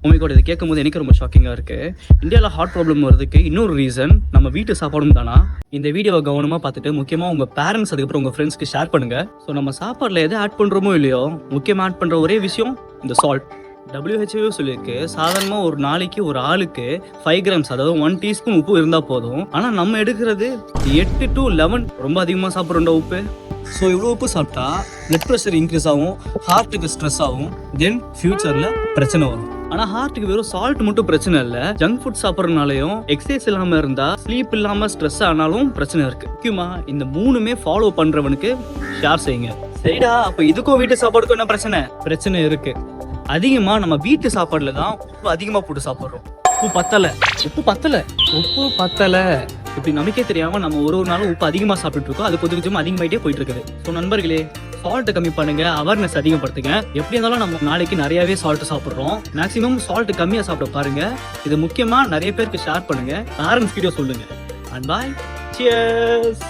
உமைக்கோட இதை கேட்கும் போது எனக்கு ரொம்ப ஷாக்கிங்காக இருக்குது. இந்தியாவில் ஹார்ட் ப்ராப்ளம் வரதுக்கு இன்னொரு ரீசன் நம்ம வீட்டு சாப்பாடும் தானா? இந்த வீடியோவை கவனமாக பார்த்துட்டு முக்கியமாக உங்கள் பேரண்ட்ஸ் அதுக்கப்புறம் உங்கள் ஃப்ரெண்ட்ஸ்க்கு ஷேர் பண்ணுங்கள். ஸோ நம்ம சாப்பாடில் எதை ஆட் பண்ணுறோமோ இல்லையோ முக்கியமாக ஆட் பண்ணுற ஒரே விஷயம் இந்த சால்ட். WHO சொல்லியிருக்கு, சாதாரணமாக ஒரு நாளைக்கு ஒரு ஆளுக்கு 5 கிராம்ஸ், அதாவது 1 டீஸ்பூன் உப்பு இருந்தால் போதும். ஆனால் நம்ம எடுக்கிறது 8 to 11, ரொம்ப அதிகமாக சாப்பிட்றோம்டா உப்பு. ஸோ இவ்வளோ உப்பு சாப்பிட்டா பிளட் ப்ரெஷர் இன்க்ரீஸ் ஆகும், ஹார்ட்டுக்கு ஸ்ட்ரெஸ் ஆகும், தென் ஃபியூச்சரில் பிரச்சனை வரும். ஆனால் ஹார்ட்டுக்கு வெறும் சால்ட் மட்டும் பிரச்சனை இல்லை, ஜங்க் ஃபுட் சாப்பிட்றதுனாலையும் எக்ஸசைஸ் இல்லாமல் இருந்தால், ஸ்லீப் இல்லாமல் ஸ்ட்ரெஸ் ஆனாலும் பிரச்சனை இருக்குது. முக்கியமாக இந்த 3மே ஃபாலோ பண்ணுறவனுக்கு ஷேர் செய்யுங்க. சரிடா, அப்போ இதுக்கும் வீட்டு சாப்பாடுக்கும் என்ன பிரச்சனை? பிரச்சனை இருக்குது. அதிகமாக நம்ம வீட்டு சாப்பாடில் தான் உப்பு அதிகமாக போட்டு சாப்பிட்றோம். உப்பு பத்தலை இப்படி நமக்கே தெரியாமல் நம்ம ஒரு நாளும் உப்பு அதிகமாக சாப்பிட்டு இருக்கோம். அது கொஞ்சம் கொஞ்சமாக அதிகமாகிட்டே போயிட்டு இருக்குது. ஸோ நண்பர்களே, சால்ட்டை கம்மி பண்ணுங்க, அவேர்னஸ் அதிகப்படுத்துங்க. எப்படி இருந்தாலும் நம்ம நாளைக்கு நிறையாவே சால்ட் சாப்பிட்றோம். மேக்ஸிமம் சால்ட் கம்மியாக சாப்பிட பாருங்க. இது முக்கியமாக நிறைய பேருக்கு ஷேர் பண்ணுங்க, பேரண்ட்ஸ் கிட்ட சொல்லுங்க. And bye, cheers.